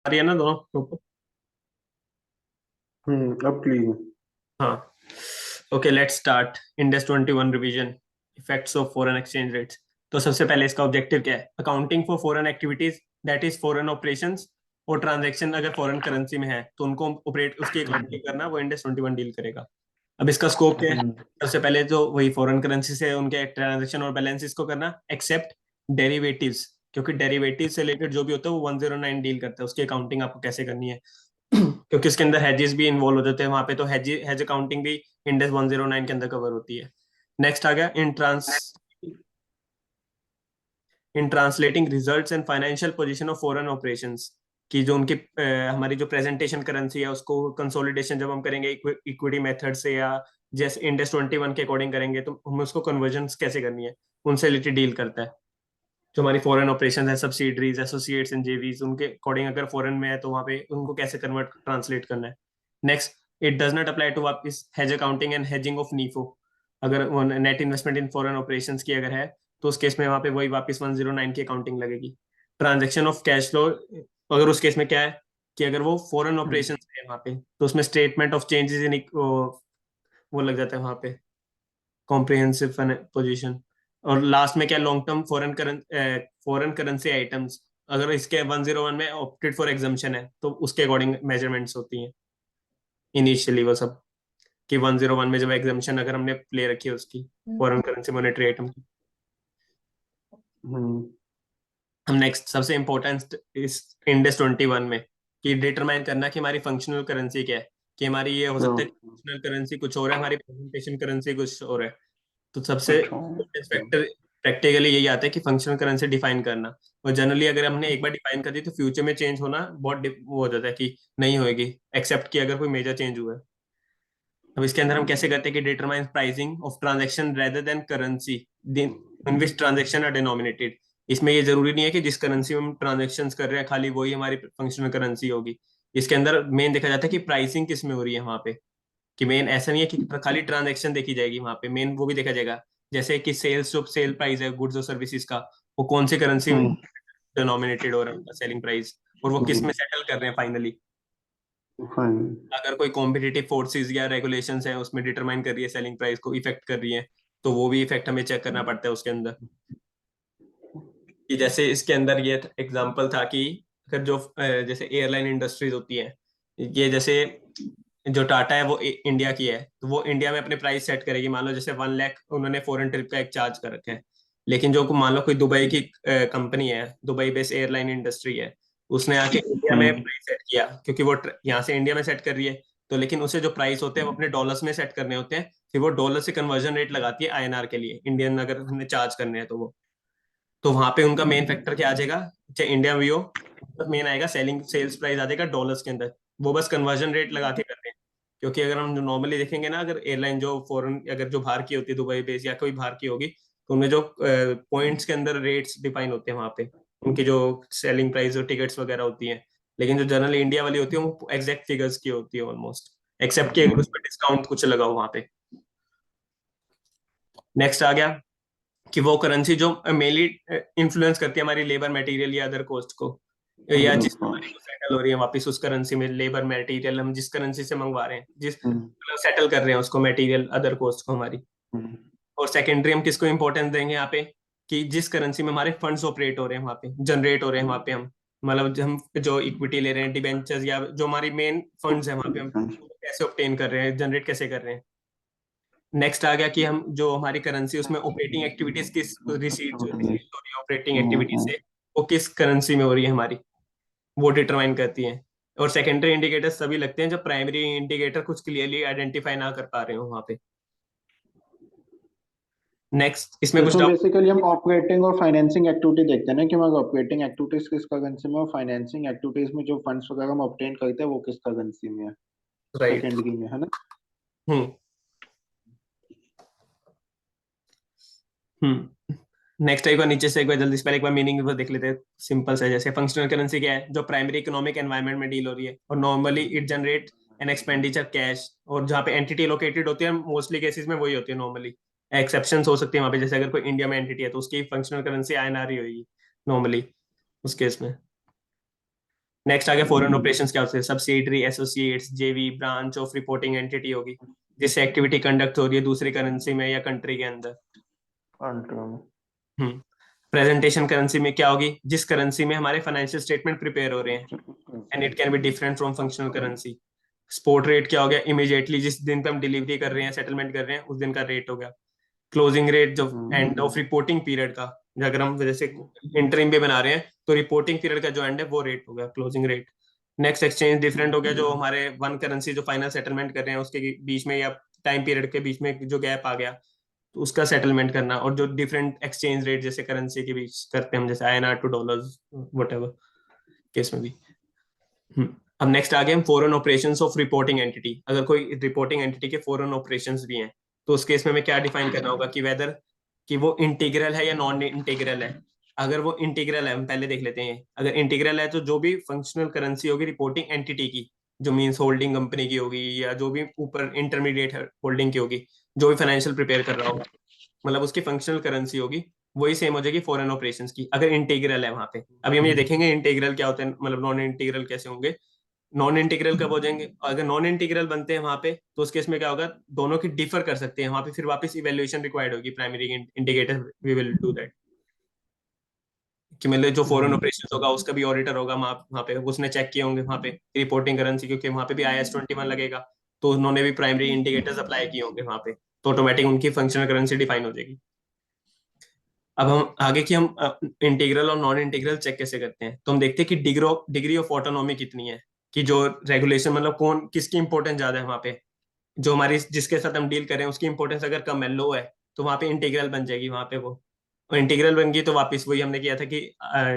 आ रही है ना दोनों। अब क्लीन। हाँ। Okay, let's start index 21 revision, effects of foreign exchange rates. तो सबसे पहले इसका ऑब्जेक्टिव क्या है? Accounting for foreign activities, that is foreign operations और ट्रांजैक्शन अगर फॉरेन करेंसी में है तो उनको ऑपरेट उसकी अकाउंटिंग करना वो इंडेक्स 21 डील करेगा। अब इसका स्कोप क्या है? हम्म सबसे पहले जो वही फॉरेन करेंसी से उनके ट्रांजैक्शन और बैलेंसेस को करना, एक्सेप्ट डेरिवेटिव्स, क्योंकि डेरिवेटिव से रिलेटेड जो भी होता है वो 109 डील करता है, उसकी अकाउंटिंग आपको कैसे करनी है। क्योंकि इसके अंदर हेजेस भी इन्वॉल्व हो जाते हैं वहां पे, तो हेज अकाउंटिंग भी इंडेक्स 109 के अंदर कवर होती है। नेक्स्ट आ गया in translating results and financial position of foreign operations, की जो उनकी हमारी जो प्रेजेंटेशन करेंसी है उसको कंसोलिडेशन जब हम करेंगे इक्विटी मेथड से या जैसे इंडेक्स 21 के अकॉर्डिंग करेंगे तो हमें उसको कन्वर्जन कैसे करनी है, उनसे रिलेटेड डील करता है। जो हमारी फॉरेन ऑपरेशन है, सब्सिडरीज, एसोसिएट्स एंड जेवीज, उनके अकॉर्डिंग अगर फॉरेन में है तो वहां पे उनको कैसे कन्वर्ट ट्रांसलेट करना है। Next, it does not apply to वापिस hedge accounting and hedging of नीफो। अगर net investment in foreign operations की अगर है तो उस केस में वहां पे वही वापस 109 की अकाउंटिंग लगेगी। ट्रांजेक्शन ऑफ कैश फ्लो, अगर उस केस में क्या है कि अगर वो फॉरेन ऑपरेशन है वहां पे तो उसमें स्टेटमेंट ऑफ चेंजेस इन वो लग जाता है वहां पे, कॉम्प्रिहेंसिव पोजीशन। और लास्ट में क्या, long term foreign currency items, अगर इसके 101 में ऑप्टेड फॉर एग्जाम्पशन है तो उसके अकॉर्डिंग मेजरमेंट्स होती हैं इनिशियली वो सब, कि 101 में जब एग्जाम्पशन अगर हमने ले रखी है उसकी फॉरेन करेंसी मॉनेटरी आइटम की। हम्म हम नेक्स्ट सबसे इंपॉर्टेंट इस इंडेक्स 21 में कि डिटरमाइन करना कि हमारी फंक्शनल करेंसी क्या है। कि हमारी ये हो सकता है हाँ, फंक्शनल करेंसी कुछ और है, हमारी प्रेजेंटेशन करेंसी कुछ और है। तो सबसे अच्छा। फैक्टर प्रैक्टिकली यही आता है कि फंक्शनल करेंसी डिफाइन करना। और जनरली अगर हमने एक बार डिफाइन कर दी तो फ्यूचर में चेंज होना बहुत वो हो जाता है कि नहीं होएगी, एक्सेप्ट कि अगर कोई मेजर चेंज हुआ है। अब इसके अंदर हम कैसे करते हैं कि determine pricing of transaction rather than currency in which transaction are denominated. इसमें ये जरूरी नहीं है कि जिस करेंसी में हम ट्रांजेक्शन कर रहे हैं खाली वही हमारी फंक्शनल करेंसी होगी। इसके अंदर मेन देखा जाता है कि प्राइसिंग किस में हो रही है वहां पे। कि मेन ऐसा नहीं है कि खाली ट्रांजैक्शन देखी जाएगी वहां पे, मेन वो भी देखा जाएगा। जैसे कि सेल्स जो सेल प्राइस है गुड्स और सर्विसेज का, वो कौन सी करेंसी में हम्म डिनोमिनेटेड हो रहा है उनका सेलिंग प्राइस, और वो किस में हम्म, सेटल कर रहे हैं फाइनली। हाँ। अगर कोई कॉम्पिटिटिव फोर्सेस या रेगुलेशंस है उसमें डिटरमाइन कर रही है सेलिंग प्राइस को इफेक्ट कर रही है, तो वो भी इफेक्ट हमें चेक करना पड़ता है उसके अंदर। कि जैसे इसके अंदर ये एग्जांपल था कि अगर जो जैसे एयरलाइन इंडस्ट्रीज होती है, ये जैसे जो टाटा है वो इंडिया की है तो वो इंडिया में अपने प्राइस सेट करेगी। मान लो जैसे 1 लाख उन्होंने फॉरेन ट्रिप का एक चार्ज कर रखा है। लेकिन जो मान लो कोई दुबई की कंपनी है, दुबई बेस्ड एयरलाइन इंडस्ट्री है, उसने आके इंडिया में हम्म प्राइस सेट किया क्योंकि वो यहाँ से इंडिया में सेट कर रही है। तो लेकिन उसे जो प्राइस होते हैं वो अपने डॉलर्स में सेट करने होते हैं, फिर वो डॉलर से कन्वर्जन रेट लगाती है आईएनआर के लिए, इंडियन अगर हमने चार्ज करने हैं तो वो, तो वहां पे उनका मेन फैक्टर क्या आ जाएगा, चाहे इंडिया में भी हो, मेन आएगा सेलिंग सेल्स प्राइस आ जाएगा डॉलर्स के अंदर। वो बस कन्वर्जन रेट लगा के करते हैं। क्योंकि अगर हम नॉर्मली देखेंगे ना, अगर एयरलाइन जो फॉरेन अगर जो बाहर की होती है दुबई बेस या कोई बाहर की होगी, तो उनमें जो पॉइंट्स के अंदर रेट्स डिफाइन होते हैं वहां पे, उनकी जो सेलिंग प्राइस और टिकट्स वगैरह होती हैं। लेकिन जो जनरल इंडिया वाली होती है वो एग्जैक्ट फिगर्स की होती है ऑलमोस्ट, एक्सेप्ट कि अगर उस पर डिस्काउंट कुछ लगा हो वहां पे। नेक्स्ट आ गया कि वो करेंसी जो मेनली इन्फ्लुएंस करती है हमारी लेबर मटेरियल या अदर कॉस्ट को, या जिस सेटल हो रही है वापस उस करेंसी में लेबर मटेरियल, हम जिस करेंसी से मंगवा रहे हैं, जिस हम्म सेटल कर रहे हैं उसको मटेरियल अदर कॉस्ट को हमारी। हम्म और सेकेंडरी हम किसको इंपॉर्टेंस देंगे यहाँ पे, कि जिस करेंसी में हमारे फंड्स ऑपरेट हो रहे हैं वहां पे, जनरेट हो रहे हैं वहां पे, हम मतलब हम जो इक्विटी ले रहे हैं, डिबेंचर्स या जो हमारी मेन फंड्स है वहां पे, हम कैसे ऑप्टेन कर रहे हैं, जनरेट कैसे कर रहे हैं। नेक्स्ट आ गया कि हम जो हमारी करेंसी उसमें ऑपरेटिंग एक्टिविटीज किस रिसीट जो रिसीट हो रही है ऑपरेटिंग एक्टिविटीज से, वो किस करेंसी में हो रही है हमारी, वो डिटरमाइन करती हैं। और सेकेंडरी इंडिकेटर सभी लगते हैं जब प्राइमरी इंडिकेटर कुछ क्लियरली आइडेंटिफाई ना कर पा रहे हो वहां पे। नेक्स्ट तो इसमें कुछ इसमें डाउट। बेसिकली हम ऑपरेटिंग और फाइनेंसिंग एक्टिविटी देखते हैं ना, कि हमारे ऑपरेटिंग एक्टिविटीज किस करेंसी में और फाइनेंसिंग एक्टिविटीज में जो फंड्स वगैरह हम ऑब्टेन करते हैं वो किस करेंसी में है, राइट। सेकेंडरी में, है ना। हम्म हम्म नेक्स्ट एक बार नीचे से एक बार जल्दी से पहले एक बार मीनिंग को देख लेते हैं। सिंपल सा, जैसे फंक्शनल करेंसी क्या है, जो प्राइमरी इकोनॉमिक एनवायरनमेंट में डील हो रही है और normally it generate an expenditure cash, और जहाँ पे एंटिटी लोकेटेड होती है मोस्टली केसेस में वही होती है नॉर्मली। एक्सेप्शंस हो सकती है वहाँ पे, जैसे अगर कोई इंडिया में एंटिटी है तो उसकी फंक्शनल करेंसी आईएनआर ही होगी नॉर्मली उस केस में। नेक्स्ट आ गया फॉरेन ऑपरेशंस, क्या होते हैं? सब्सिडरी, एसोसिएट्स, जेवी, ब्रांच ऑफ रिपोर्टिंग एंटिटी होगी, जिससे एक्टिविटी कंडक्ट हो रही है दूसरी करेंसी में या कंट्री के अंदर। हम्म। प्रेजेंटेशन करेंसी में क्या होगी? जिस करेंसी में हमारे फाइनेंशियल स्टेटमेंट प्रिपेयर हो रहे हैं, and it can be different from functional currency. Spot rate क्या हो गया? इमीडिएटली जिस दिन पे हम डिलीवरी कर रहे हैं, सेटलमेंट कर रहे हैं, उस दिन का रेट हो गया। क्लोजिंग रेट जो एंड ऑफ रिपोर्टिंग पीरियड का, अगर हम जैसे इंटरिम भी बना रहे हैं तो रिपोर्टिंग पीरियड का जो एंड है वो रेट हो गया, closing rate. Next exchange different हो गया, जो हमारे वन करेंसी जो फाइनल सेटलमेंट कर रहे हैं उसके बीच में या टाइम पीरियड के बीच में जो गैप आ गया, तो उसका सेटलमेंट करना। और जो डिफरेंट एक्सचेंज रेट जैसे करेंसी के बीच करते हैं हम, जैसे INR two dollars, what case में भी। अब नेक्स्ट आ गए हम foreign operations of reporting entity. अगर कोई रिपोर्टिंग एंटिटी के फॉरेन ऑपरेशंस भी हैं, तो उस केस में हमें क्या डिफाइन करना होगा कि वेदर कि वो इंटीग्रल है या नॉन इंटीग्रल है। अगर वो इंटीग्रल है, हम पहले देख लेते हैं। अगर इंटीग्रल है तो जो भी फंक्शनल करेंसी होगी रिपोर्टिंग एंटिटी की, जो मीन्स होल्डिंग कंपनी की होगी या जो भी ऊपर इंटरमीडिएट होल्डिंग की होगी, जो भी फाइनेंशियल प्रिपेयर कर रहा होगा, मतलब उसकी फंक्शनल करेंसी होगी, वही सेम हो जाएगी फॉरेन ऑपरेशंस की, अगर इंटीग्रल है वहां पे। अभी हम ये देखेंगे इंटीग्रल क्या होते हैं, मतलब नॉन इंटीग्रल कैसे होंगे। नॉन इंटीग्रल कब हो जाएंगे? अगर नॉन इंटीग्रल बनते हैं वहां पे, तो उस केस में क्या होगा? दोनों की डिफर कर सकते हैं वहां पे, फिर वापस इवेल्युएशन रिक्वायर्ड होगी, primary indicator we will do that. कि मतलब जो फॉरेन ऑपरेशन होगा उसका भी ऑडिटर होगा वहां पे, उसने चेक किए होंगे वहां पे रिपोर्टिंग करेंसी, क्योंकि वहां पे भी IAS 21 लगेगा, तो उन्होंने भी प्राइमरी इंडिकेटर्स अप्लाई किए होंगे वहां पे, तो ऑटोमेटिक उनकी फंक्शनल करेंसी डिफाइन हो जाएगी। अब हम आगे की हम इंटीग्रल और नॉन इंटीग्रल चेक कैसे करते हैं, तो हम देखते हैं कि डिग्री ऑफ ऑटोनॉमी कितनी है, कि जो रेगुलेशन मतलब कौन किसकी इंपॉर्टेंस ज्यादा है वहां पे। जो हमारी जिसके साथ हम डील कर रहे हैं उसकी इंपॉर्टेंस अगर कम है, लो है, तो वहां पे इंटीग्रल बन जाएगी वहां पे वो। और इंटीग्रल बन गई तो वापस वही हमने किया था कि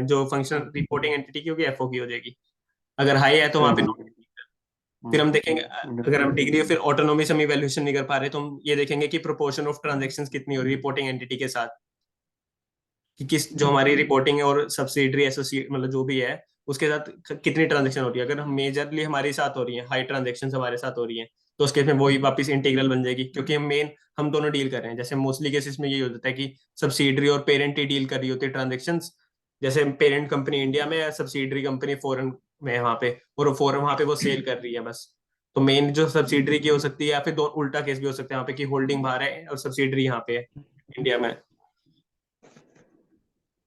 जो फंक्शनल रिपोर्टिंग एंटिटी की होगी FO की हो जाएगी। अगर हाई है तो वहां पे नॉन। फिर हम देखेंगे अगर हम डिग्री फिर ऑटोनॉमी से हम इवैल्यूएशन नहीं कर पा रहे, तो हम ये देखेंगे कि प्रोपोर्शन ऑफ ट्रांजेक्शन्स कितनी हो रही है रिपोर्टिंग एंटिटी के साथ, कि किस जो हमारी रिपोर्टिंग है और सब्सिडरी एसोसिएट मतलब जो भी है उसके साथ कितनी ट्रांजेक्शन हो रही है। अगर हम मेजरली हमारे साथ हो रही है, हाई ट्रांजेक्शन हमारे साथ हो रही है, तो उस केस में वही वापस इंटीग्रल बन जाएगी, क्योंकि हम दोनों डील कर रहे हैं। जैसे मोस्टली केसेस में ये हो जाता है कि सब्सिडरी और पेरेंट ही डील कर रही होती है ट्रांजेक्शन, जैसे पेरेंट कंपनी इंडिया में है, सब्सिडरी कंपनी फॉरेन में है वहां पे, और फॉरेन वहां पे वो सेल कर रही है बस। तो मेन जो सब्सिडरी की हो सकती है, या फिर दो उल्टा केस भी हो सकता है वहां पे कि होल्डिंग बाहर है और सब्सिडरी यहाँ पे है इंडिया में।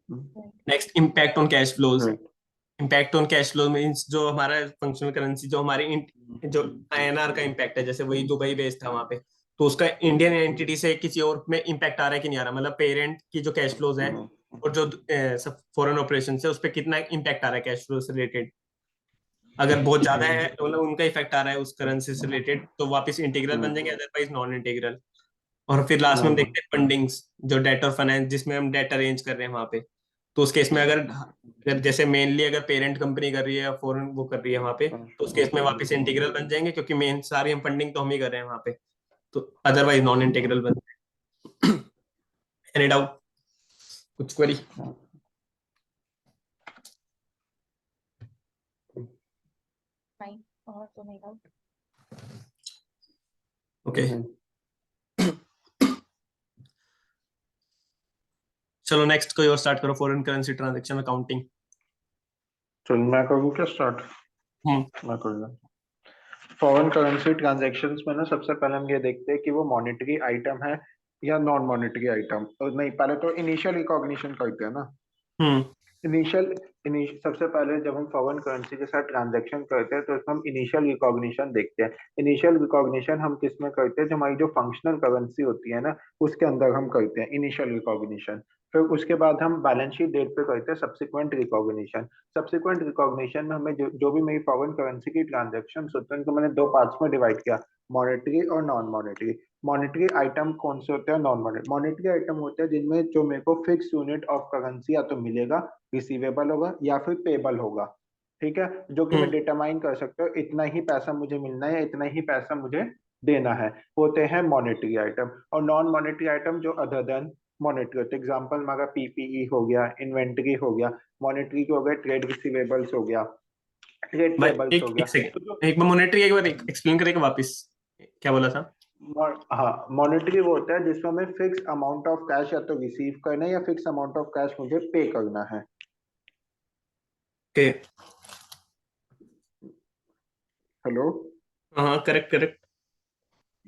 Next, impact on cash flows. Impact on cash flow means जो हमारा फंक्शनल करेंसी, जो हमारी जो INR का इम्पैक्ट है, जैसे वही दुबई बेस्ड था वहां पे, तो उसका इंडियन एंटिटी से किसी और में इम्पैक्ट आ रहा है कि नहीं आ रहा, मतलब पेरेंट की जो कैश फ्लोज है और जो सब फॉरेन ऑपरेशन है उस पर कितना इम्पैक्ट आ रहा है कैश फ्लो से रिलेटेड। अगर बहुत ज्यादा है तो मतलब उनका इफेक्ट आ रहा है उस करेंसी से रिलेटेड, तो वापस इंटीग्रल बन जाएंगे, अदरवाइज नॉन इंटीग्रल। और फिर लास्ट में हम देखते हैं फंडिंग्स, जो डेट और फाइनेंस, जिसमें हम डेट अरेंज कर रहे हैं वहां पे। तो उस केस में अगर जैसे मेनली अगर पेरेंट कंपनी कर रही है या फॉरेन वो कर रही है वहां पे, तो उस केस में वापस इंटीग्रल बन जाएंगे, क्योंकि मेन सारी हम फंडिंग तो हम ही कर रहे हैं वहां पे, तो अदरवाइज नॉन इंटीग्रल बन जाएंगे। Any doubt? कुछ क्वेरी? नहीं, और तो नहीं डाउट। ओके, चलो नेक्स्ट कोई और स्टार्ट करो, फॉरेन करेंसी ट्रांजैक्शन अकाउंटिंग। चल मैं करूँ क्या स्टार्ट? हम्म। मैं करूँगा। फॉरेन करेंसी ट्रांजैक्शंस में ना सबसे पहले हम ये देखते हैं कि वो मॉनेटरी आइटम है या नॉन मॉनेटरी आइटम। नहीं, पहले तो इनिशियल रिकॉग्निशन करते हैं ना। हम्म। इनिशियल सबसे पहले जब हम फॉरेन करेंसी के साथ ट्रांजैक्शन करते हैं तो उसमें हम इनिशियल रिकॉग्निशन देखते हैं। इनिशियल रिकॉग्निशन हम किस में करते हैं? जो हमारी जो फंक्शनल करेंसी होती है ना उसके अंदर हम करते हैं इनिशियल रिकॉग्निशन। फिर उसके बाद हम बैलेंस शीट डेट पे करते हैं सब्सिक्वेंट रिकॉग्निशन। सब्सिक्वेंट रिकॉग्निशन में हमें जो भी मेरी फॉरेन करेंसी की ट्रांजेक्शन होते हैं उनको मैंने दो पार्ट्स में डिवाइड किया, मॉनेटरी और नॉन मॉनेटरी। मॉनेटरी आइटम कौन से होते हैं? नॉन मॉनेटरी मॉनेटरी आइटम होते हैं जिनमें जो मेरे को फिक्स यूनिट ऑफ करेंसी या तो मिलेगा, रिसीवेबल होगा या फिर पेबल होगा। ठीक है, जो कि मैं हम्म। डिटरमाइन कर सकता हूँ इतना ही पैसा मुझे मिलना है या इतना ही पैसा मुझे देना है, होते हैं मॉनेटरी आइटम। और नॉन मॉनेटरी आइटम जो अदर देन मॉनेटरी होते हैं, एग्जाम्पल हमारा PPE हो गया, इन्वेंट्री हो गया। मॉनेटरी के हो गए ट्रेड रिसीवेबल्स हो गया, ट्रेड भाई पेबल्स एक हो गया। एक तो सेकंड, जो एक बार मॉनेटरी एक बार एक्सप्लेन करेगा वापस, क्या बोला था? हाँ, मॉनेटरी वो होता है जिसमें हमें फिक्स अमाउंट ऑफ कैश या तो रिसीव करना है या फिक्स अमाउंट ऑफ कैश मुझे पे करना है। ओके। हेलो। हाँ, करेक्ट करेक्ट।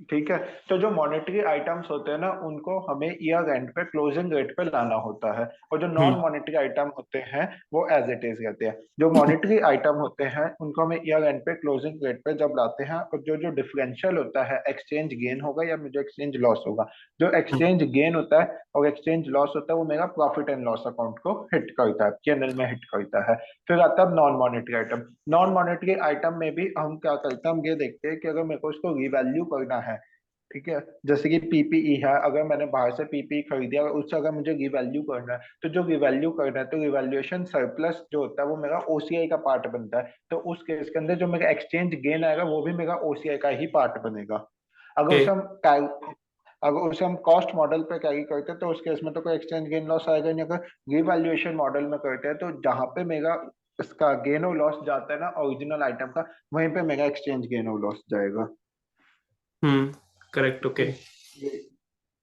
ठीक है। तो जो मॉनेटरी आइटम्स होते हैं ना उनको हमें ईयर एंड पे क्लोजिंग रेट पे लाना होता है, और जो नॉन हम्म मॉनेटरी आइटम होते हैं वो एज इट इज रहते हैं। जो मॉनेटरी आइटम होते हैं उनको हमें ईयर एंड पे क्लोजिंग रेट पे जब लाते हैं, और जो जो डिफरेंशियल होता है एक्सचेंज गेन होगा या जो एक्सचेंज लॉस होगा, जो एक्सचेंज गेन होता है और एक्सचेंज लॉस होता है वो मेरा प्रॉफिट एंड लॉस अकाउंट को हिट करता है, पीएनएल में हिट करता है। फिर आता है non monetary item. Non monetary item में भी हम क्या करते हैं, हम ये देखते हैं कि अगर मेरे को उसको रिवैल्यू करना है, ठीक है, जैसे कि पीपीई है, अगर मैंने बाहर से पीपीई खरीदिया और उससे अगर मुझे रिवैल्यू करना है, तो जो रिवैल्यू करना है तो रिवैल्यूएशन सरप्लस जो होता है वो मेरा ओसीआई का पार्ट बनता है। तो उस केस के अंदर जो मेरा एक्सचेंज गेन आएगा वो भी मेरा ओसीआई का ही पार्ट बनेगा। अगर ओके। उसे हम अगर उसे हम कॉस्ट मॉडल पे कैरी करते हैं तो उस केस में तो कोई एक्सचेंज गेन लॉस आएगा नहीं। अगर रिवैल्यूएशन मॉडल में करते हैं तो जहां पे मेरा इसका गेन और लॉस जाता है ना ओरिजिनल आइटम का, वहीं पे मेरा एक्सचेंज गेन और लॉस जाएगा। करेक्ट। ओके। ये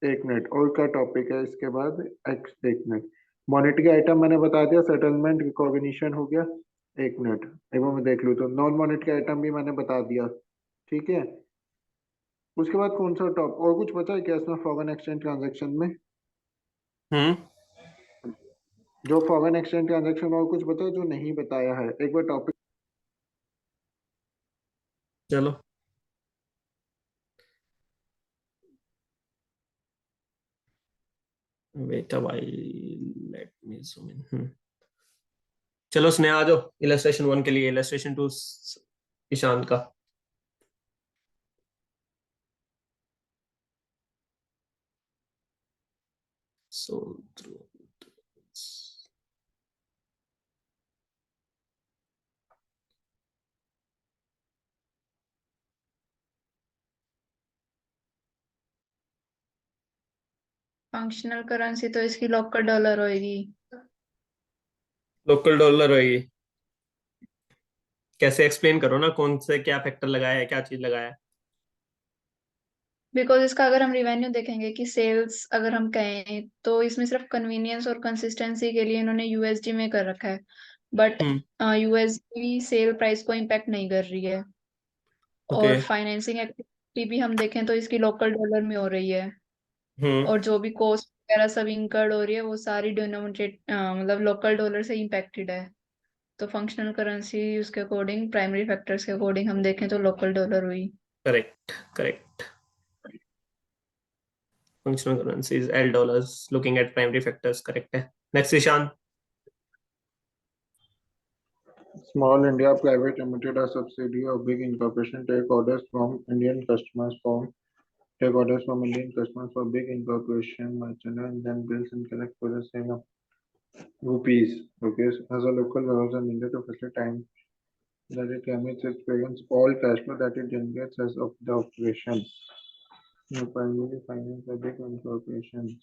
एक मिनट, और क्या टॉपिक है इसके बाद? एक मिनट। मॉनेटरी आइटम मैंने बता दिया, सेटलमेंट रिकॉग्निशन हो गया। एक मिनट, एक बार मैं देख लूँ तो नॉन मॉनेटरी आइटम भी मैंने बता दिया। ठीक है। उसके बाद कौन सा टॉप और कुछ बचा है क्या इसमें फॉरेन एक्सचेंज ट्रांजैक्शन में? हम्म जो फॉरेन एक्सचेंज ट्रांजैक्शन और कुछ बता है जो नहीं बताया है, एक बार टॉपिक। चलो, wait a while, let me zoom in. चलो स्नेहा, आ जाओ इलस्ट्रेशन 1 के लिए, इलस्ट्रेशन 2 ईशान का। सो फंक्शनल करेंसी तो इसकी लोकल डॉलर होएगी। लोकल डॉलर होगी। कैसे एक्सप्लेन करो ना, कौन से क्या फैक्टर लगाया है, क्या चीज लगाया है। बिकॉज इसका अगर हम रिवेन्यू देखेंगे कि सेल्स अगर हम कहें तो इसमें सिर्फ कन्वीनियंस और कंसिस्टेंसी के लिए इन्होंने यूएसडी में कर रखा है, but hmm USD sale price को इम्पैक्ट नहीं कर रही है। ओके। और फाइनेंसिंग एक्टिविटी भी हम देखें तो इसकी लोकल डॉलर में हो रही है। हम्म और जो भी कॉस्ट वगैरह सब इंकर्ड हो रही है वो सारी डिनोमिनेटेड मतलब लोकल डॉलर से इम्पैक्टेड है। तो फंक्शनल करेंसी उसके अकॉर्डिंग प्राइमरी फैक्टर्स के अकॉर्डिंग हम देखें तो लोकल डॉलर हुई। Correct correct. Functional currencies L dollars, looking at primary factors, correct है। Next Ishaan. Small India Private Limited, a subsidiary of big incorporation, take orders from Indian customers for big incorporation merchandise and then bills and collect for the sale of rupees as a local warehouse in India to facilitate time that it emits its payments all cash flow that it generates as of the operation. Primarily finance a big incorporation.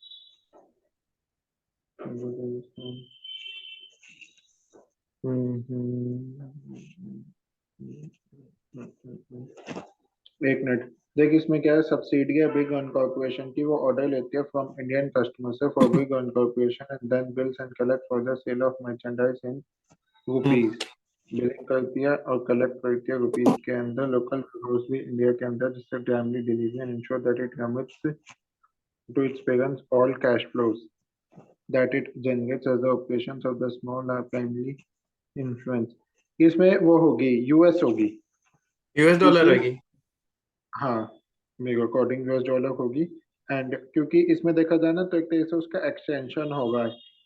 एक minute. देख इसमें क्या है, subsidy है big one corporation की, वो order लेती है फ्रॉम इंडियन कस्टमर से for big one corporation and then bills and collect for the sale of merchandise in hmm rupees. Billing करती है और कलेक्ट करती है रुपीज के अंदर, लोकल हाउस भी इंडिया के अंदर, जिससे timely delivery and ensure that it commits to its parents all cash flows that it generates as the operations of the small are primarily influence। इसमें वो होगी यूएस होगी, यूएस डॉलर क्योंकि रहेगी। हाँ मेरे अकॉर्डिंग यूएस डॉलर होगी। And क्योंकि इसमें देखा जाए ना तो एक तरह से उसका एक्सटेंशन होगा,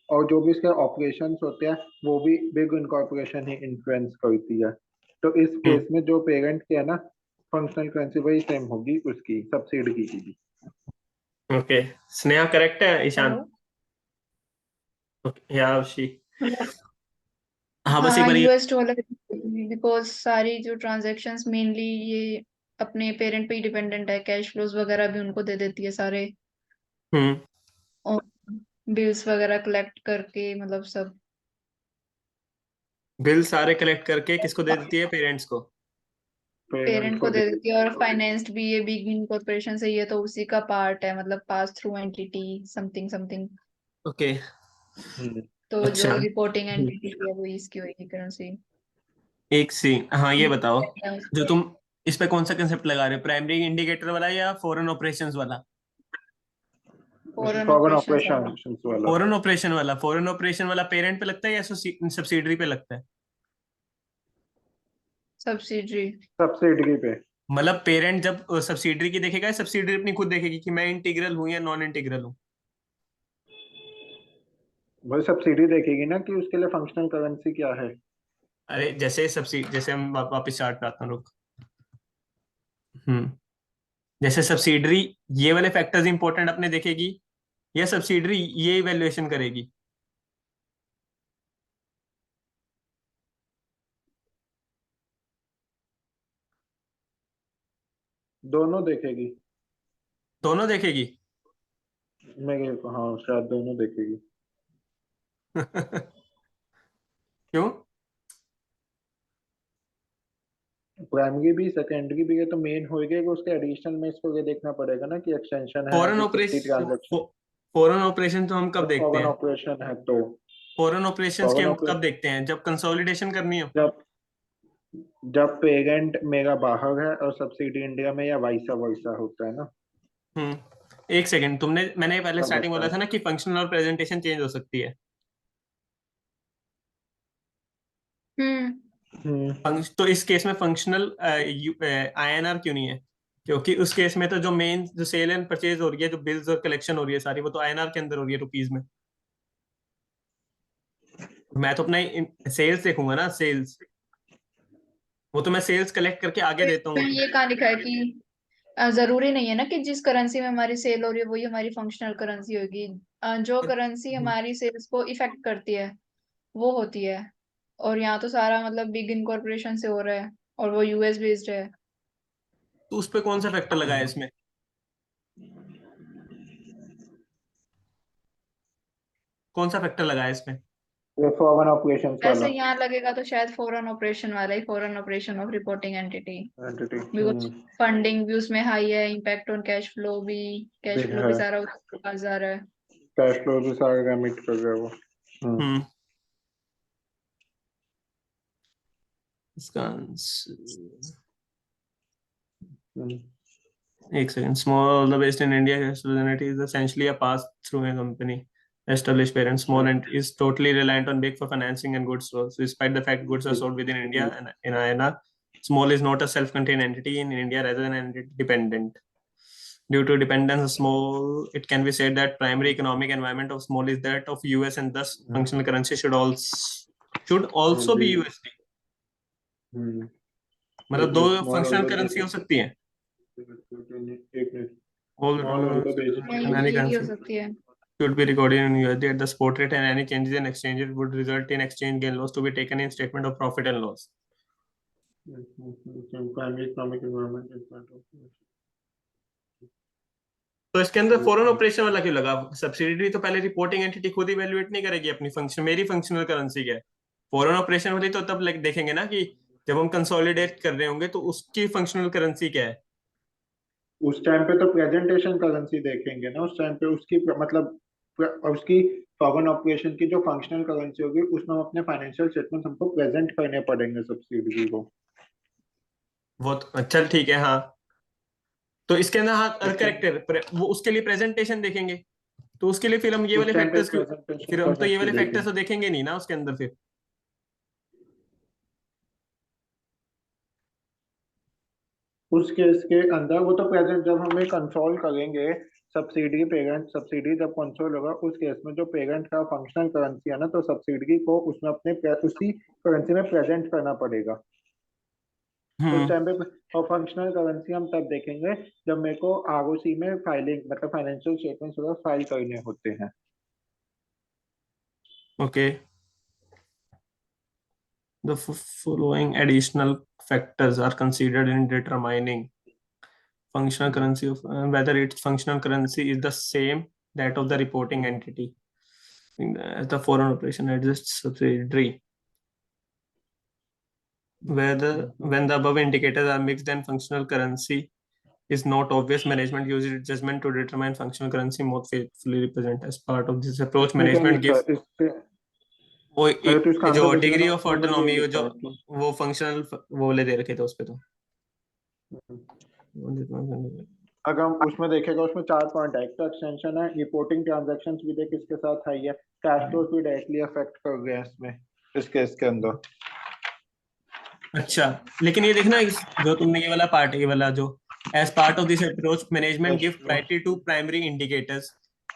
और जो भी इसके ऑपरेशंस होते हैं वो भी बिग इनकॉर्पोरेशन ही इन्फ्लुएंस करती है। तो इस हम्म केस में जो पेरेंट की है ना फंक्शनल करेंसी वही सेम होगी उसकी सब्सिडी की भी। ओके। स्नेहा करेक्ट है, ईशान। हेलो। ओके या शी। हाँ, बस एक हाँ बार ये। यूएस डॉलर, बिकॉज सारी जो ट्रांजैक्शंस मेनली ये अपने पेरेंट पे ही डिपेंडेंट है, कैश फ्लोज वगैरह भी उनको दे देती है सारे। हम्म और बिल्स वगैरह कलेक्ट करके मतलब सब बिल सारे कलेक्ट करके किसको दे देती है, पेरेंट्स को। पेरेंट पेरेंट को को दे दे देती है। और देती फाइनेंस्ड भी ये बिग कॉर्पोरेशन से ही है तो उसी का पार्ट है, मतलब pass through entity something something. Okay. है। तो जो अच्छा। रिपोर्टिंग एंटिटी है वो इसकी होगी करेंसी। एक सी, हाँ ये बताओ, जो तुम इस पे कौन सा कंसेप्ट लगा रहे हो, प्राइमरी इंडिकेटर वाला या फॉरेन ऑपरेशंस वाला? फॉरेन फॉरेन ऑपरेशंस वाला। ऑपरेशंस वाला। फॉरेन ऑपरेशन वाला पेरेंट पे लगता है या सब्सिडरी पे लगता है? सब्सिडरी। सब्सिडरी पे। मतलब पेरेंट जब सब्सिडरी की देखेगा, सब्सिडरी अपनी खुद देखेगी कि मैं इंटीग्रल हूं या नॉन इंटीग्रल हूं? वही सब्सिडी देखेगी ना कि उसके लिए फंक्शनल करेंसी क्या है। अरे जैसे हम वापस चार्ट पे आता हूं, रुक। हम्म जैसे सब्सिडरी ये वाले फैक्टर्स इंपॉर्टेंट अपने देखेगी, या सब्सिडरी ये इवेल्युएशन करेगी? दोनों देखेगी। दोनों देखेगी। मैं हाँ शायद दोनों देखेगी। क्यों? प्राइमरी भी सेकेंडरी भी है तो मेन हो गया कि उसके एडिशनल में इसको ये देखना पड़ेगा ना कि एक्सटेंशन है फॉरेन जिससे free operation transaction. Foreign operation तो हम कब जब देखते फॉरेन हैं? ऑपरेशन है तो। फॉरेन ऑपरेशंस के फॉरेन हम कब ऑपरेशन देखते हैं, जब कंसोलिडेशन करनी हो? जब जब पेरेंट मेरा बाहर है और सब्सिडी इंडिया में या वाइसा वर्सा होता है ना। एक सेकंड, मैंने पहले तब स्टार्टिंग होता बोला है। था ना कि फंक्शनल और प्रेजेंटेशन चेंज हो सकती है। हम्म। तो इस केस में फंक्शनल आईएनआर क्यों नहीं है? क्योंकि उस केस में तो जो मेन जो सेल एंड परचेज हो रही है, जो बिल्स और कलेक्शन हो रही है सारी, वो तो आईएनआर के अंदर हो रही है, रुपीज में। मैं तो अपना सेल्स देखूंगा ना, सेल्स। वो तो मैं सेल्स कलेक्ट करके आगे देता हूँ। ये कहाँ लिखा है कि जरूरी नहीं है ना कि जिस करेंसी में हमारी सेल हो रही है वही हमारी फंक्शनल करेंसी होगी। जो करेंसी हमारी सेल्स को इफेक्ट करती है वो होती है। और यहाँ तो सारा मतलब बिग इनकॉर्पोरेशन से हो रहा है और वो यूएस बेस्ड है। तो उस पे कौन सा फैक्टर लगा है इसमें? कौन सा फैक्टर लगा है इसमें? ये फॉरेन ऑपरेशंस ऐसे वाला यहाँ लगेगा तो शायद फॉरेन ऑपरेशन वाला ही, foreign operation of reporting entity. Entity because funding भी उसमें हाई है, इम्पैक्ट ऑन कैश फ्लो भी। भी कैश फ्लो है। भी सारा उसके पास जा रहा है। कैश फ्लो भी सारे रेमिट कर रहे हैं वो। हम्म इसका आंसर, हम्म, एक second. Small the based in India unity is essentially a pass through a company established parent. Small and is totally reliant on big for financing and goods flows. Despite the fact goods are sold within India and in INR, small is not a self-contained entity in India rather than entity dependent. Due to dependence on small, it can be said that primary economic environment of small is that of US, and thus functional currency should also be USD. एक मतलब दो minute small functional although currency हो सकती है। एक minute All the small although in any ये भी हो currency सकती है। should be recorded in USD at the spot rate, and any changes in exchange rate would result in exchange gain loss to be taken in statement of profit and loss. Primary economic environment. तो इसके अंदर foreign operation वाला क्यों लगा? Subsidiary तो पहले reporting entity खुद evaluate नहीं करेगी अपनी फंक्शन, मेरी फंक्शनल करेंसी क्या है। फॉरेन ऑपरेशन वाली तो तब देखेंगे ना कि जब हम कंसोलिडेट कर रहे होंगे तो उसकी फंक्शनल करेंसी क्या है। उस टाइम पे तो प्रेजेंटेशन करेंसी देखेंगे ना, उस टाइम पे उसकी मतलब उसकी फॉरेन ऑपरेशन की जो फंक्शनल करेंसी होगी उसमें हम अपने फाइनेंशियल स्टेटमेंट हमको प्रेजेंट करने पड़ेंगे सब्सिडी को। वो चल ठीक है, हाँ। तो इसके अंदर हाँ उस टाइम करेक्ट, वो उसके लिए प्रेजेंटेशन देखेंगे। तो उसके लिए फिर हम ये उस वाले टाइम पे फैक्टर्स क्यों? प्रेजेंटेशन फिर हम तो ये करेंसी वाले फैक्टर्स देखेंगे। तो देखेंगे नहीं ना उसके अंदर फिर। उस केस के अंदर वो तो प्रेजेंट जब हमें कंसोल करेंगे सब्सिडी पेरेंट सब्सिडी जब कंसोल होगा उस केस में जो पेरेंट का फंक्शनल करेंसी है ना तो सब्सिडी को उसमें अपने उसी करेंसी में प्रेजेंट करना पड़ेगा उस हम्म टाइम पे। और फंक्शनल करेंसी हम तब देखेंगे जब मेरे को आरओसी में फाइलिंग मतलब फाइनेंशियल स्टेटमेंट्स वगैरह फाइल करने होते हैं। Okay. The following additional factors are considered in determining functional currency of whether its functional currency is the same that of the reporting entity. As the foreign operation adjusts subsidiary, whether when the above indicators are mixed and functional currency is not obvious, management uses judgment to determine functional currency most faithfully represent. As part of this approach, इसमें क्या management लिखा gives है इससे। वो अरे तो इसका जो आंसर देख डिग्री लेना ऑफ उसके अंदर ये ऑटोनॉमी, जो लिखा है कि वो फंक्शनल वो ले दे रखे थे उस पे तो अगर हम उसमें देखेगा, उसमें 4 पॉइंट है। एक तो एक्सटेंशन है, रिपोर्टिंग ट्रांजैक्शंस भी देख इसके साथ हाई है, कैश फ्लोज भी डायरेक्टली अफेक्ट कर गए हैं इसमें, इस केस के अंदर। अच्छा, लेकिन ये देखना जो तुमने ये वाला पार्ट, ये वाला जो as part of this approach management cash give flow. Priority to primary indicators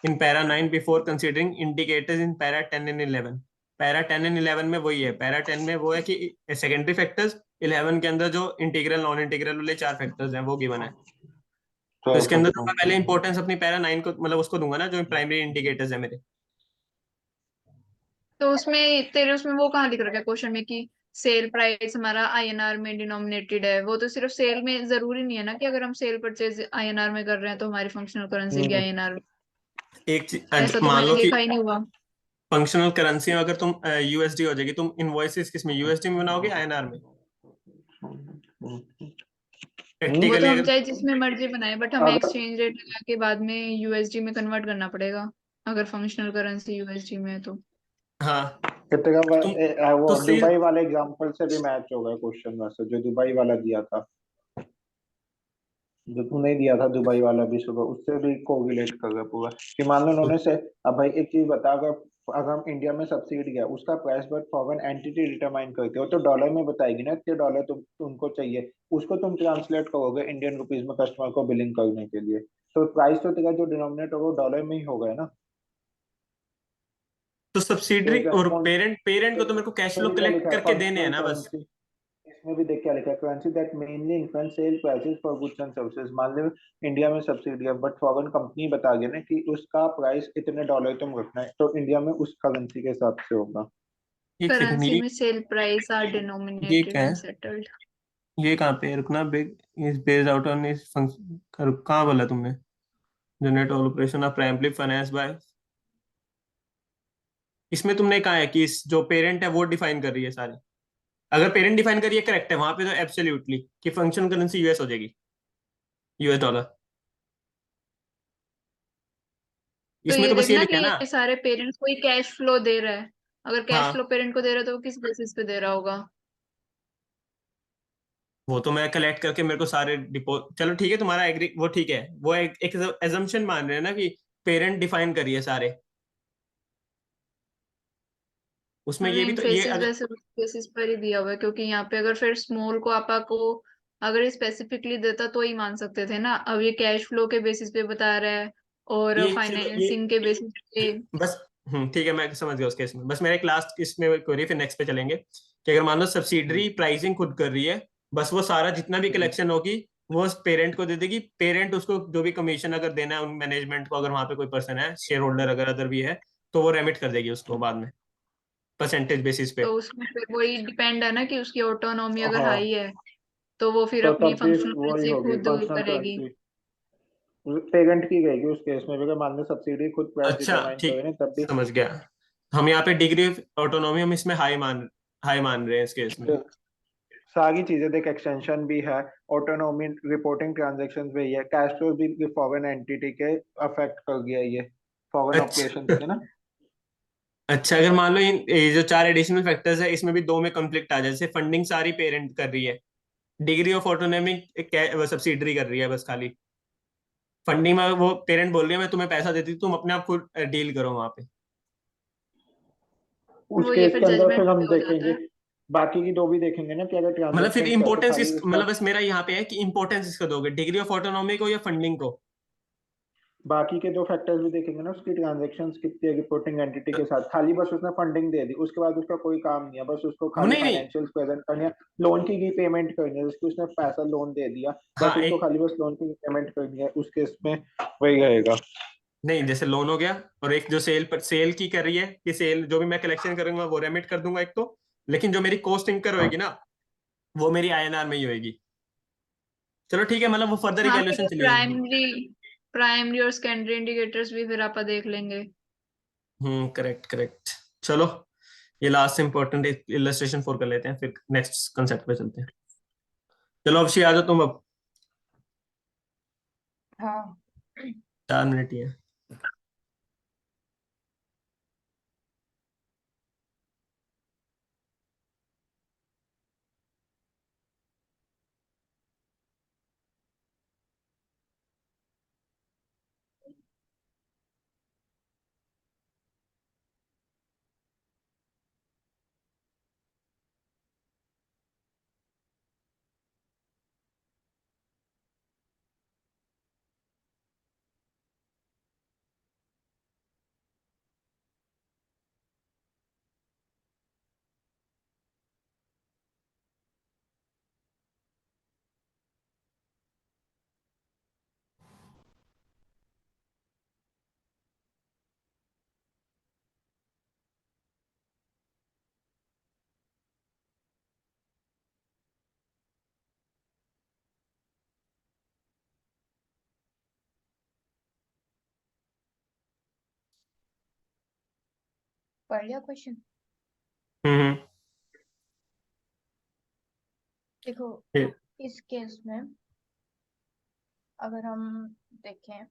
in para 9 before considering indicators in para 10 and 11। Para 10 and 11 में वही है, पैरा 10 में वो है कि सेकेंडरी फैक्टर्स, 11 के अंदर जो इंटीग्रल नॉन इंटीग्रल वाले 4 फैक्टर्स हैं वो गिवन है। तो इसके अंदर तो मैं पहले इंपॉर्टेंस अपनी पैरा 9 को मतलब उसको दूंगा ना, जो प्राइमरी इंडिकेटर्स है मेरे। तो उसमें तेरे उसमें वो कहाँ लिख रखा है क्वेश्चन में कि सेल प्राइस हमारा आईएनआर में डिनोमिनेटेड है? वो तो सिर्फ सेल में, जरूरी नहीं है ना कि अगर हम सेल परचेज आईएनआर में कर रहे हैं तो हमारी फंक्शनल करेंसी भी आईएनआर में। एक ऐसा चीज तो मान मैंने लो कि देखा ही नहीं हुआ। फंक्शनल करेंसी में अगर तुम यूएसडी हो जाएगी, तुम इनवॉइसेस किस में, यूएसडी में बनाओगे आईएनआर में? वो तो प्रैक्टिकली हम अगर चाहे जिसमें मर्जी बनाए, बट हमें अगर एक्सचेंज रेट लगा के बाद में यूएसडी में कन्वर्ट करना पड़ेगा अगर फंक्शनल करेंसी यूएसडी में है तो। हाँ कितने का तुम वो तो सेल दुबई वाले एग्जांपल से भी मैच हो गया क्वेश्चन में से, जो दुबई वाला दिया था, जो तूने दिया था दुबई वाला भी सुबह, उससे भी कोरिलेट कर गया पूरा। कि मान लो उन्होंने से, अब भाई एक चीज बता, अगर हम इंडिया में सब्सिडी है, उसका price but foreign entity determine करते हो तो डॉलर में बताएगी ना, इतने डॉलर तुमको चाहिए, उसको तुम ट्रांसलेट करोगे इंडियन रुपीज में कस्टमर को बिलिंग करने के लिए। तो प्राइस तो तेरा जो डिनोमिनेट होगा वो डॉलर में ही होगा ना। तो सब्सिडरी तो और पेरेंट पेरेंट को तो मेरे को कैश फ्लो भी क्या कलेक्ट लिखा है, करके देने हैं फंक्शनल ना बस। करेंसी। इसमें भी देख क्या लिखा है, currency that mainly influence sale prices for goods and services. मान लो इंडिया में सब्सिडी है, बट फॉरेन कंपनी बता गया ना कि उसका प्राइस इतने डॉलर तुम रखना है, तो इंडिया में उस करेंसी के हिसाब से होगा। एक सेकंड, करेंसी में सेल प्राइस आर ये डिनोमिनेटेड क्या एंड है? सेटल्ड। ये कहाँ पे है? रुकना, big is based out on इस फंक्शन, कहाँ बोला तुमने? Generate all operation of primary finance by, इसमें तुमने कहा है कि इस जो पेरेंट है वो डिफाइन कर रही है सारे। अगर पेरेंट डिफाइन करिए करेक्ट है, वहां पे तो एब्सोल्युटली कि फंक्शन करेंसी यूएस हो जाएगी, यूएस डॉलर। तो इसमें ये तो बस ये देखना कि लिखा है ना। ये सारे पेरेंट्स को ही कैश फ्लो दे रहा है। अगर कैश फ्लो हाँ, पेरेंट को दे रहा है तो वो किस बेसिस पे दे रहा होगा? वो तो मैं कलेक्ट करके मेरे को सारे डिपो, चलो ठीक है तुम्हारा एग्री, वो ठीक है, वो एक एजम्पशन मान रहे हैं ना कि पेरेंट डिफाइन करिए सारे, उसमें ये भी नहीं, तो ये फेसिस वैसे बेसिस पर ही दिया हुआ है, क्योंकि यहाँ पे अगर फिर स्मॉल को आपा को अगर स्पेसिफिकली देता तो ही मान सकते थे ना। अब ये कैश फ्लो के बेसिस पे बता रहा है और ये चलो ये फाइनेंसिंग के बेसिस पे। बस, ठीक है, मैं समझ गया उस केस में। बस मेरा एक लास्ट इसमें क्वेरी, फिर नेक्स्ट पे चलेंगे कि अगर मान लो सब्सिडरी प्राइसिंग खुद कर रही है, बस वो सारा जितना भी कलेक्शन होगी वो पेरेंट को दे देगी, पेरेंट उसको जो भी कमीशन अगर देना है उन मैनेजमेंट को, अगर वहां पे कोई पर्सन है शेयर होल्डर अगर अदर भी है, तो वो रेमिट कर देगी उसको बाद में परसेंटेज बेसिस पे। तो उसमें फिर वही डिपेंड है ना कि उसकी ऑटोनॉमी अगर हाँ, हाई है तो वो फिर तो अपनी तब भी फंक्शनल वही करेंसी होगी खुद फंक्शनल करेगी। करेंसी, पेरेंट की रहेगी उस केस में भी। अगर मान लो सब्सिडी खुद प्राइस अच्छा डिटरमाइन ठीक, करे ना, तब भी। समझ गया। हम यहाँ पे डिग्री ऑफ ऑटोनॉमी हम इसमें हाई मान रहे हैं इस केस में। सारी चीजें देख, एक्सटेंशन भी है, ऑटोनोमी, रिपोर्टिंग ट्रांजैक्शन भी है, कैश फ्लो भी फॉरेन एंटिटी के अफेक्ट कर गया ये, फॉरेन ऑपरेशन अच्छा के ना। अच्छा, अगर मान लो ये जो 4 एडिशनल फैक्टर्स है इसमें भी दो में कंफ्लिक्ट आ जाए, जैसे फंडिंग सारी पेरेंट कर रही है, डिग्री ऑफ ऑटोनॉमी सब्सिडरी कर रही है बस खाली, फंडिंग में वो पेरेंट बोल रही है मैं तुम्हें पैसा देती हूँ, तुम अपने आप खुद डील करो वहां पे। उस वो ये केस फिर के अंदर जजमेंट फिर हम पे हो जाता देखेंगे, है। बाकी की दो भी देखेंगे ना कि अगर मतलब फिर ट्रांजैक्शन है तो इंपॉर्टेंस खाली इस उसका। मतलब बस मेरा यहाँ पे है कि इंपॉर्टेंस इसका दोगे, डिग्री ऑफ ऑटोनॉमी को या फंडिंग को? बाकी के दो फैक्टर्स भी देखेंगे ना, उसकी ट्रांजैक्शंस कितनी है रिपोर्टिंग एंटिटी के साथ, खाली बस उसने फंडिंग दे दी उसके बाद उसका कोई काम नहीं है, बस उसको खाली नहीं नहीं, फाइनेंशियल्स प्रेजेंट करनी है, लोन की रीपेमेंट करनी है, जिसको उसने पैसा लोन दे दिया, बस हाँ उसको एक, खाली बस लोन की रीपेमेंट करनी है, उस केस में वही रहेगा। नहीं जैसे लोन हो गया, और एक जो सेल पर सेल की कर रही है कि सेल जो भी मैं कलेक्शन करूंगा वो रेमिट कर दूंगा एक तो, लेकिन जो मेरी कॉस्ट इनकर होगी ना वो मेरी आईएनआर में ही होगी। चलो ठीक है, मतलब वो फर्दर हाँ, इवैल्यूएशन फिर चली जाएगी। प्राइमरी प्राइमरी और सेकेंडरी इंडिकेटर्स भी फिर आप देख लेंगे। Correct correct. चलो ये लास्ट इंपॉर्टेंट इलस्ट्रेशन 4 कर लेते हैं, फिर नेक्स्ट कंसेप्ट पे चलते हैं। चलो अब आ जाओ तुम अब, हाँ। 4 मिनट ही है। पढ़ लिया क्वेश्चन? हम्म। देखो ये- इस केस में अगर हम देखें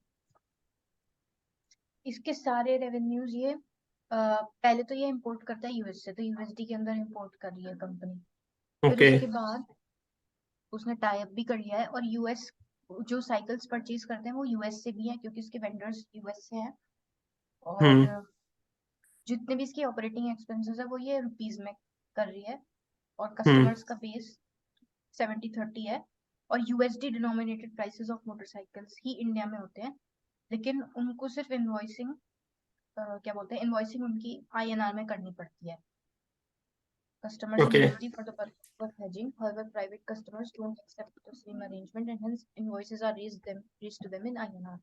इसके सारे रेवेन्यूज ये पहले तो ये इंपोर्ट करता है यूएस से, तो यूएसडी के अंदर इंपोर्ट कर रही है कंपनी। फिर ओके। उसके बाद उसने टाई अप भी कर लिया है, और यूएस जो साइकिल्स परचेज करते हैं वो यूएस से भी है क्योंकि उसके वेंडर्स यूएस से हैं। और हम्म। जितने भी इसके ऑपरेटिंग एक्सपेंसेस है वो ये रुपीज में कर रही है, और हम्म। कस्टमर्स का बेस 70-30 है। और USD denominated prices of motorcycles he India में होते हैं, लेकिन उनको सिर्फ इनवॉइसिंग क्या बोलते हैं, इनवॉइसिंग उनकी आईएनआर में करनी पड़ती है। Customers in okay. USD for the purpose of hedging. However, private customers don't accept the same arrangement and hence invoices are raised to them in INR.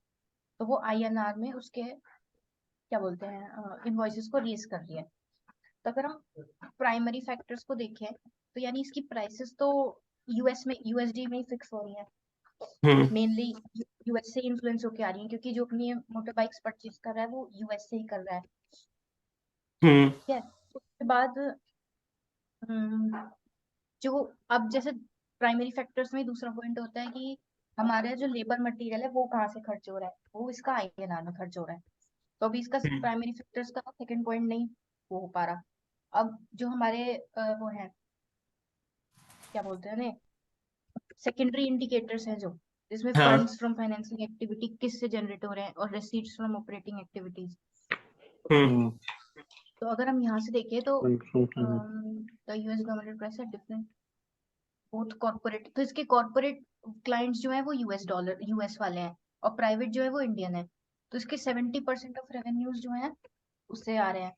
तो वो INR में उसके क्या बोलते हैं इनवॉइसेस को रेज कर रही है। तो अगर हम प्राइमरी फैक्टर्स को देखें तो यानी इसकी प्राइसेस तो यूएस में यूएसडी में ही फिक्स हो रही है, हम्म। मेनली यूएस से इन्फ्लुएंस होके आ रही है क्योंकि जो अपनी मोटर बाइक्स परचेज कर रहा है वो यूएस से ही कर रहा है। हम्म। ठीक है, उसके बाद जो अब जैसे प्राइमरी फैक्टर्स में दूसरा पॉइंट होता है कि हमारा जो लेबर मटेरियल है वो कहाँ से खर्च हो रहा है, वो इसका आईएनआर में खर्च हो रहा है। तो अभी इसका हम्म। प्राइमरी फैक्टर्स का सेकंड पॉइंट नहीं वो हो पा रहा। अब जो हमारे वो है क्या बोलते हैं सेकेंडरी इंडिकेटर्स हैं जो जिसमें हाँ। फंड्स फ्रॉम फाइनेंसिंग एक्टिविटी किस से जनरेट हो रहे हैं और रिसीट्स फ्रॉम ऑपरेटिंग एक्टिविटीज। हम्म। तो अगर हम यहाँ से देखें तो द यूएस गवर्नमेंट प्राइस है डिफरेंट बोथ कॉर्पोरेट, तो इसके कॉर्पोरेट क्लाइंट्स जो है वो यूएस वाले हैं, और प्राइवेट जो है वो इंडियन है। तो इसके 70% ऑफ रेवेन्यूज जो है उससे आ रहे हैं,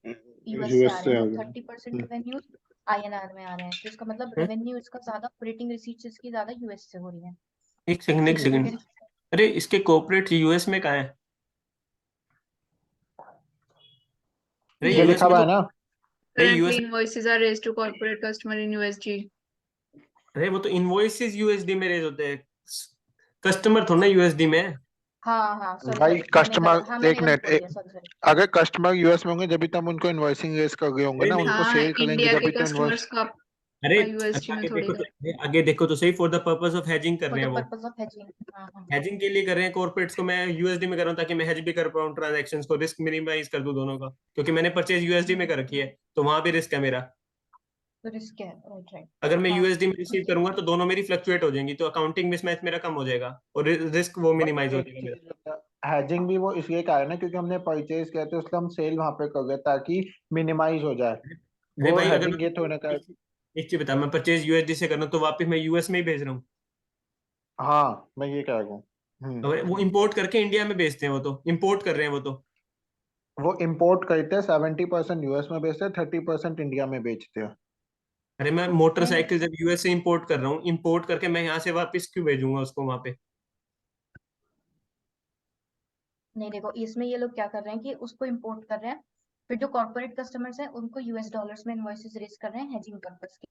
यूएस से आ यूएस रहे से हैं, आ और गया। 30% रेवेन्यूज आईएनआर में आ रहे हैं। तो इसका मतलब हम्म। रेवेन्यू इसका ज्यादा, ऑपरेटिंग रिसीट्स इसकी ज्यादा यूएस से हो रही है। एक सेकंड, एक सेकंड। लेकिन अरे इसके कॉर्पोरेट यूएस में कहाँ है? अरे ये ये यूएस लिखा में हुआ तो, है ना। अरे currently US, invoices are raised to corporate customer in USD। अरे वो तो इनवॉइसेस यूएसडी में रेज होते हैं, कस्टमर थोड़ा ना यूएसडी में है। हाँ सॉरी भाई सॉरी मैंने कस्टमर, गलत, हाँ एक मैंने गलत मिनट, बोल दिया, सॉरी सॉरी। अगर कस्टमर यूएस में होंगे जब भी तब उनको इनवॉइसिंग रेस कर गए होंगे अरे ना, नहीं, उनको हाँ सेल करेंगे इंडिया जब के भी तो कस्टमर्स इनवॉइस। का अरे यूएसडी में आगे थोड़ी देखो तो, कर, आगे देखो तो सही, for the purpose of hedging कर फॉर रहे द हैं वो। Purpose of hedging. हाँ हाँ हेजिंग के लिए कर रहे हैं कॉर्पोरेट्स को, मैं यूएसडी में कर रहा हूँ ताकि मैं हेज भी कर पाऊँ ट्रांजैक्शंस को, रिस्क मिनिमाइज कर दूं दोनों का, क्योंकि मैंने परचेज यूएसडी में कर रखी है तो वहां भी रिस्क है मेरा। तो रिस्क है, राइट राइट। अगर मैं हाँ यूएसडी में रिसीव करूंगा तो दोनों मेरी फ्लक्चुएट हो जाएंगी, तो अकाउंटिंग मिसमैच मेरा कम हो जाएगा और रिस्क वो बट मिनिमाइज हो एक जाएगा मेरा। चीज, हैजिंग भी वो इसलिए कारण है क्योंकि हमने परचेज किया तो इसलिए हम सेल वहां पे कर गए ताकि मिनिमाइज हो जाए। अरे वो भाई अगर हैजिंग मैं, ये तो ना कर। एक एक चीज बता, मैं परचेज यूएसडी से कर रहा हूँ तो वापस मैं यूएस में ही भेज रहा हूँ। हाँ मैं ये कह रहा हूँ। और वो इंपोर्ट करके इंडिया में बेचते हैं, वो तो इंपोर्ट कर रहे हैं वो तो। वो इम्पोर्ट करते हैं, 70% यूएस में बेचते हैं, 30% इंडिया में बेचते हैं। अरे मैं नहीं नहीं मोटरसाइकिल जब यूएस से इंपोर्ट कर रहा हूँ, इंपोर्ट करके मैं यहाँ से वापस क्यों भेजूंगा उसको वहां पे? नहीं, देखो इसमें ये लोग क्या कर रहे हैं कि उसको इंपोर्ट कर रहे हैं, फिर जो कॉर्पोरेट कस्टमर्स हैं उनको यूएस डॉलर्स में इनवॉइसेस रेज कर रहे हैं हेजिंग पर्पस के